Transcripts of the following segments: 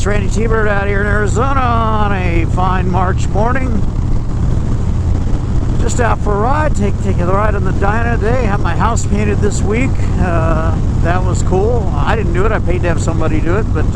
It's Randy T-Bird out here in Arizona on a fine March morning. Just out for a ride, taking a ride on the Dyna today. Had my house painted this week. That was cool. I didn't do it. I paid to have somebody do it, but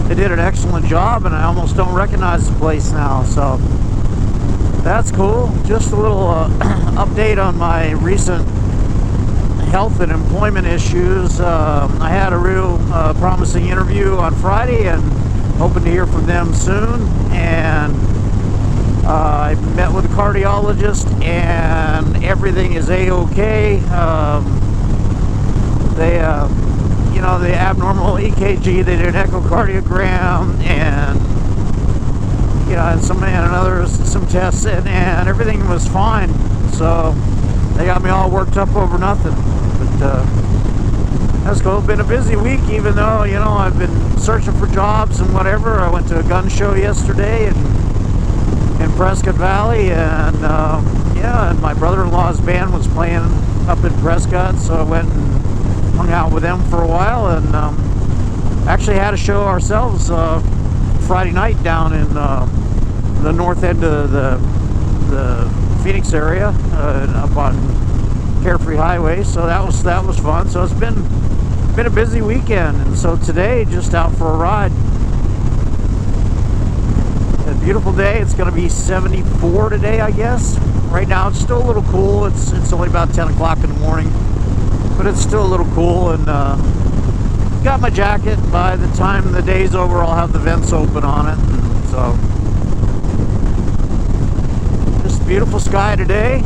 they did an excellent job, and I almost don't recognize the place now. So that's cool. Just a little update on my recent health and employment issues. I had a real promising interview on Friday and hoping to hear from them soon. And I met with a cardiologist and everything is a-okay. You know, the abnormal EKG, they did an echocardiogram and you know, and some tests, and everything was fine. So they got me all worked up over nothing. But that's cool. Been a busy week, even though, you know, I've been searching for jobs and whatever. I went to a gun show yesterday in Prescott Valley, and yeah, and my brother-in-law's band was playing up in Prescott, so I went and hung out with them for a while, and actually had a show ourselves Friday night down in the north end of the Phoenix area, up on Carefree Highway. So that was fun. So it's been a busy weekend, and so today just out for a ride. A beautiful day. It's going to be 74 today, I guess. Right now it's still a little cool. It's only about 10 o'clock in the morning, but it's still a little cool. And got my jacket. By the time the day's over, I'll have the vents open on it. And so just beautiful sky today.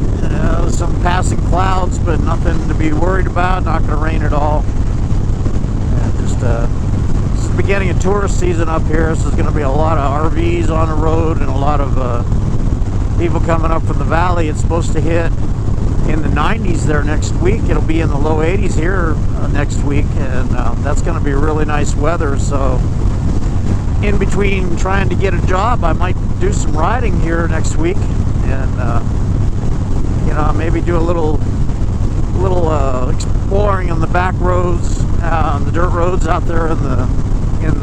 Some passing clouds, but nothing to be worried about. Not going to rain at all. Just it's the beginning of tourist season up here, so there's going to be a lot of RVs on the road and a lot of people coming up from the valley. It's supposed to hit in the 90s there next week. It'll be in the low 80s here next week, and that's going to be really nice weather. So in between trying to get a job, I might do some riding here next week, and you know, maybe do a little exploring on the back roads, the dirt roads out there in the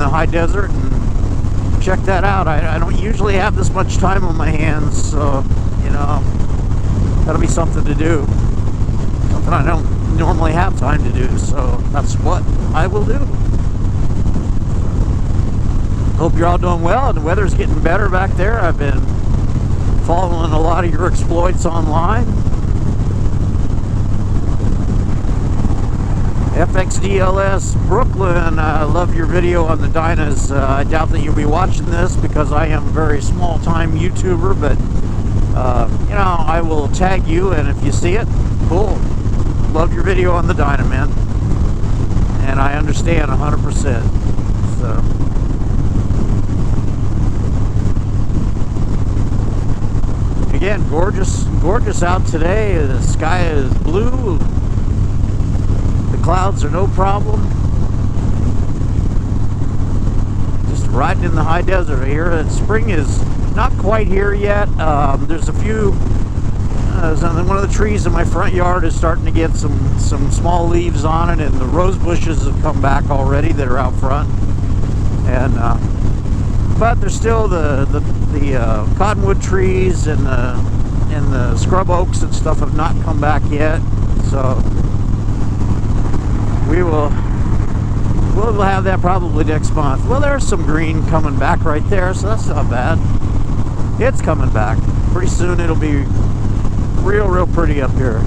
high desert, and check that out. I don't usually have this much time on my hands, so you know, that'll be something to do. Something I don't normally have time to do, so that's what I will do. Hope you're all doing well, and the weather's getting better back there. I've been following a lot of your exploits online. FXDLS Brooklyn, I love your video on the Dynas. I doubt that you'll be watching this because I am a very small-time YouTuber, but you know, I will tag you, and if you see it, cool. Love your video on the Dyna, man. And I understand 100%. So again, gorgeous out today. The sky is blue. The clouds are no problem. Just riding in the high desert here. Spring is not quite here yet. There's a few. One of the trees in my front yard is starting to get some small leaves on it, and the rose bushes have come back already that are out front. And but there's still the cottonwood trees and the scrub oaks and stuff have not come back yet. So we'll have that probably next month. Well, there's some green coming back right there, so that's not bad. It's coming back. Pretty soon it'll be real pretty up here.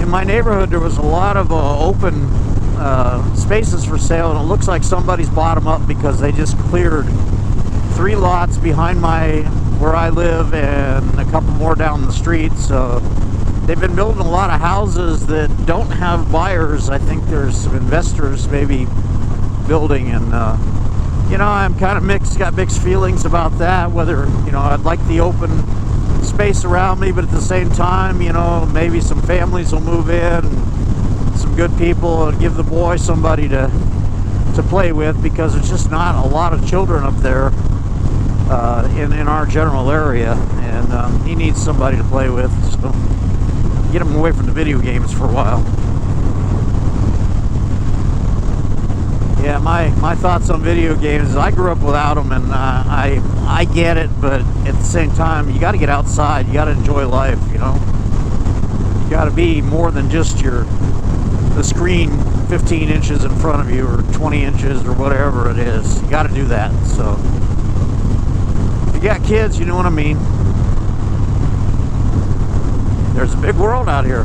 In my neighborhood there was a lot of open spaces for sale, and it looks like somebody's bought them up because they just cleared 3 lots behind where I live and a couple more down the street. So they've been building a lot of houses that don't have buyers. I think there's some investors maybe building, and you know, I'm kind of got mixed feelings about that, whether, you know, I'd like the open space around me, but at the same time, you know, maybe some families will move in, and some good people, and give the boy somebody to play with, because there's just not a lot of children up there in our general area, and he needs somebody to play with, so get him away from the video games for a while. Yeah, my thoughts on video games is I grew up without them, and I get it, but at the same time, you got to get outside. You got to enjoy life, you know. You got to be more than just the screen 15 inches in front of you or 20 inches or whatever it is. You got to do that. So if you got kids, you know what I mean. There's a big world out here.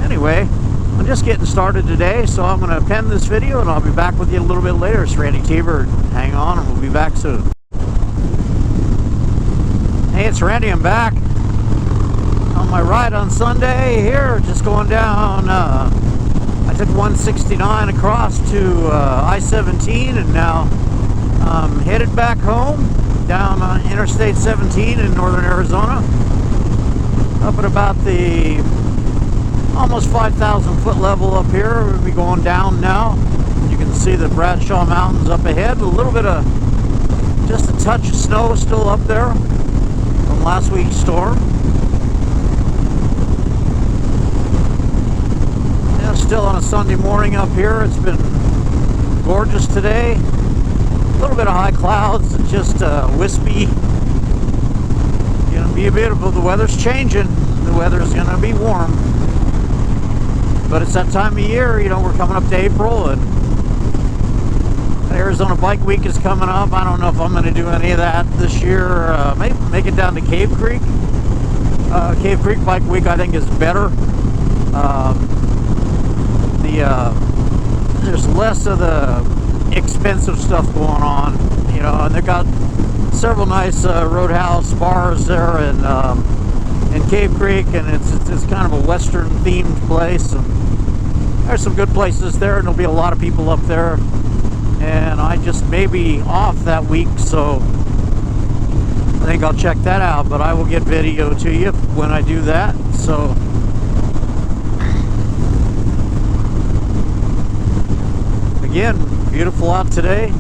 Anyway, I'm just getting started today, so I'm going to pen this video and I'll be back with you a little bit later. It's Randytbird. Hang on and we'll be back soon. Hey, it's Randy. I'm back on my ride on Sunday here, just going down. I took 169 across to I-17, and now I'm headed back home down on Interstate 17 in northern Arizona, up at about the almost 5,000 foot level up here. We'll be going down now. You can see the Bradshaw Mountains up ahead. A little bit of, just a touch of snow still up there from last week's storm. Yeah, still on a Sunday morning up here. It's been gorgeous today. A little bit of high clouds, just wispy. Gonna be a bit of, the weather's changing. The weather's gonna be warm. But it's that time of year, you know, we're coming up to April, and Arizona Bike Week is coming up. I don't know if I'm going to do any of that this year. Maybe make it down to Cave Creek. Cave Creek Bike Week, I think, is better. There's less of the expensive stuff going on, you know, and they've got several nice roadhouse bars there in Cave Creek, and it's kind of a western themed place, and there's some good places there, and there'll be a lot of people up there. And I just may be off that week, so I think I'll check that out, but I will get video to you when I do that. So again, beautiful out today.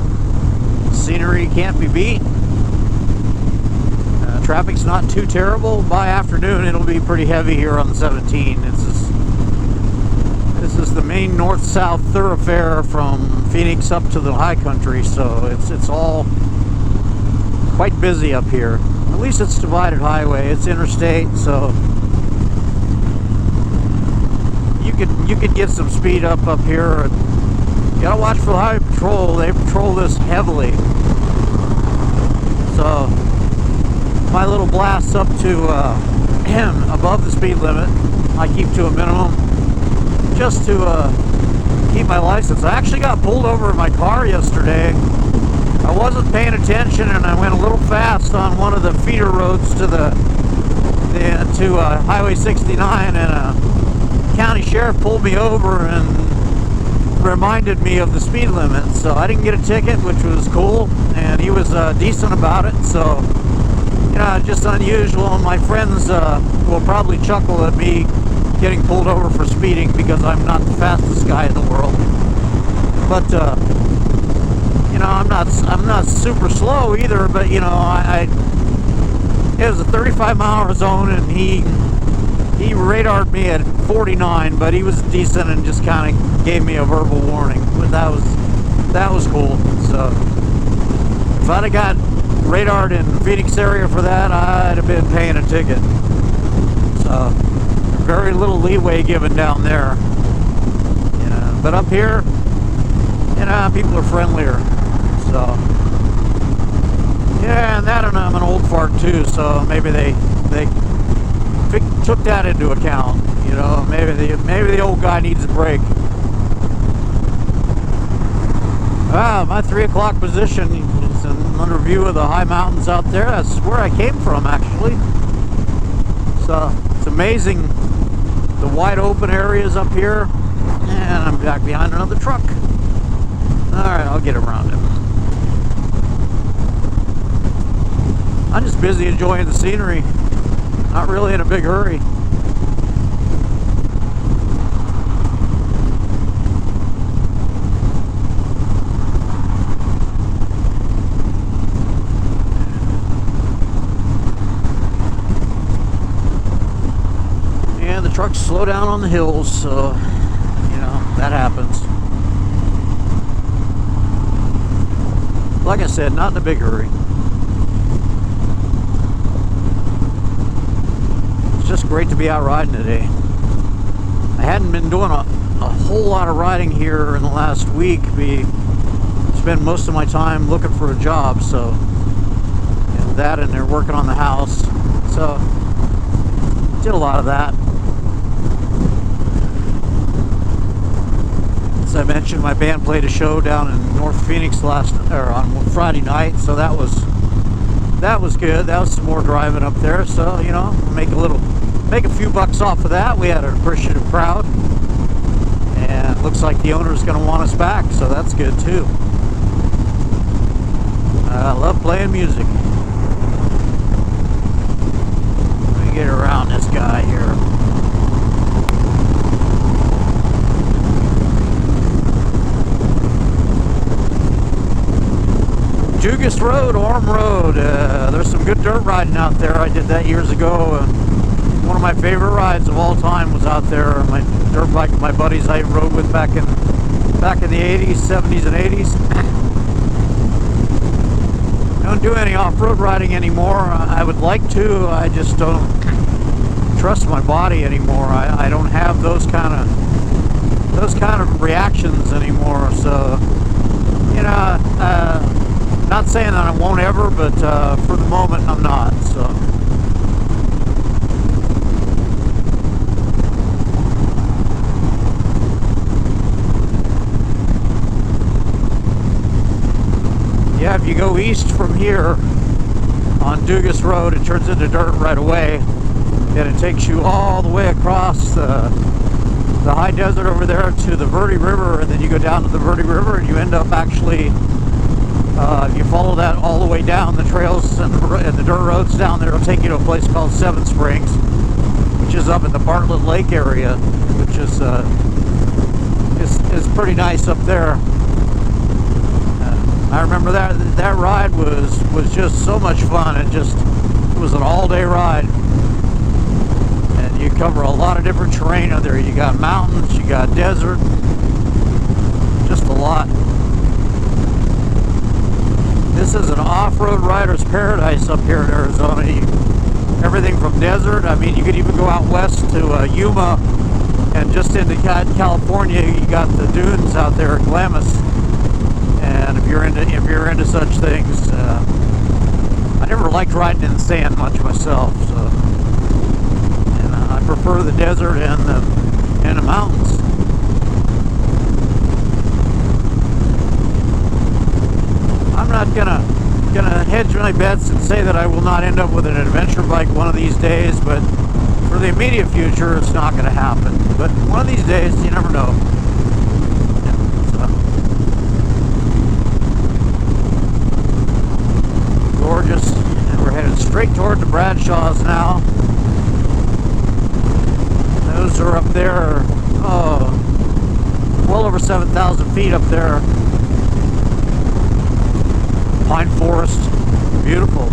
Scenery can't be beat. Traffic's not too terrible. By afternoon, it'll be pretty heavy here on the 17. This is the main north-south thoroughfare from Phoenix up to the high country, so it's all quite busy up here. At least it's divided highway. It's interstate, so you could get some speed up here. You gotta watch for the highway patrol. They patrol this heavily. So my little blasts up to above the speed limit, I keep to a minimum just to keep my license. I actually got pulled over in my car yesterday. I wasn't paying attention, and I went a little fast on one of the feeder roads to Highway 69, and a county sheriff pulled me over and reminded me of the speed limit. So I didn't get a ticket, which was cool, and he was decent about it. So, you know, just unusual, and my friends will probably chuckle at me getting pulled over for speeding because I'm not the fastest guy in the world. But you know, I'm not super slow either. But you know, it was a 35-mile zone, and he radared me at 49, but he was decent and just kind of gave me a verbal warning. But that was cool. So if I'd have got radared in the Phoenix area for that, I'd have been paying a ticket. So very little leeway given down there. You know, but up here, you know, people are friendlier. So yeah, and that, and I'm an old fart too, so maybe they took that into account. You know, maybe the old guy needs a break. Wow, my 3 o'clock position is under view of the high mountains out there. That's where I came from, actually. So it's amazing, the wide open areas up here. And I'm back behind another truck. Alright, I'll get around him. I'm just busy enjoying the scenery. Not really in a big hurry. trucks slow down on the hills, so, you know, that happens. Like I said, not in a big hurry. It's just great to be out riding today. I hadn't been doing a whole lot of riding here in the last week. Spend most of my time looking for a job, so, and that, and they're working on the house, so did a lot of that. As I mentioned, my band played a show down in North Phoenix on Friday night, so that was good. That was some more driving up there, so, you know, make a few bucks off of that. We had an appreciative crowd, and it looks like the owner's going to want us back, so that's good too. I love playing music. Let me get around this guy here. Dugas Road, Orm Road. There's some good dirt riding out there. I did that years ago. One of my favorite rides of all time was out there. My dirt bike, my buddies I rode with back in the 80s, 70s, and 80s. Don't do any off-road riding anymore. I would like to. I just don't trust my body anymore. I don't have those kind of reactions anymore. So, you know, not saying that I won't ever, but for the moment I'm not. So. Yeah, if you go east from here on Dugas Road, it turns into dirt right away, and it takes you all the way across the high desert over there to the Verde River, and then you go down to the Verde River, and you end up actually, you follow that all the way down the trails and the dirt roads down there. It'll take you to a place called Seven Springs, which is up in the Bartlett Lake area, which is pretty nice up there. I remember that ride was just so much fun. It was an all-day ride, and you cover a lot of different terrain out there. You got mountains, you got desert, just a lot. This is an off-road rider's paradise up here in Arizona. Everything from desert. I mean, you could even go out west to Yuma, and just into California, you got the dunes out there at Glamis. And if you're into such things, I never liked riding in the sand much myself, so, and I prefer the desert and the mountains. I'm not gonna hedge my bets and say that I will not end up with an adventure bike one of these days, but for the immediate future, it's not going to happen. But one of these days, you never know. Gorgeous, and we're headed straight toward the Bradshaws now. Those are up there, well over 7,000 feet up there. Pine forest, beautiful.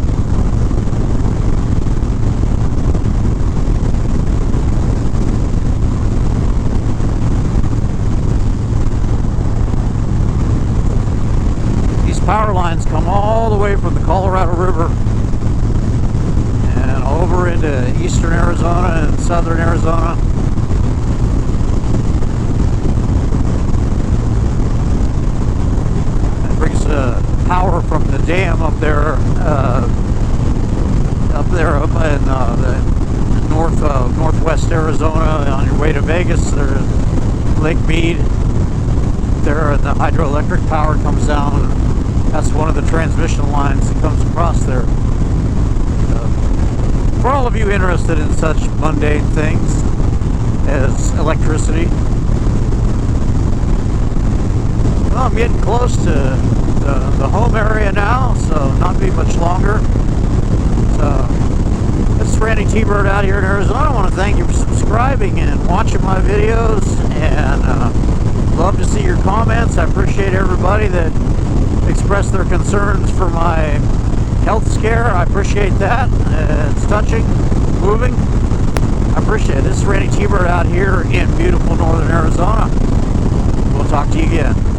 Power lines come all the way from the Colorado River and over into eastern Arizona and southern Arizona. It brings power from the dam up there up in the northwest Arizona on your way to Vegas. There's Lake Mead there, and the hydroelectric power comes down. That's one of the transmission lines that comes across there. For all of you interested in such mundane things as electricity, well, I'm getting close to the home area now, so not be much longer. So, this is Randytbird out here in Arizona. I want to thank you for subscribing and watching my videos, and love to see your comments. I appreciate everybody that express their concerns for my health scare. I appreciate that. It's touching, moving. I I appreciate it. This is Randy T-Bird out here in beautiful northern Arizona. We'll talk to you again.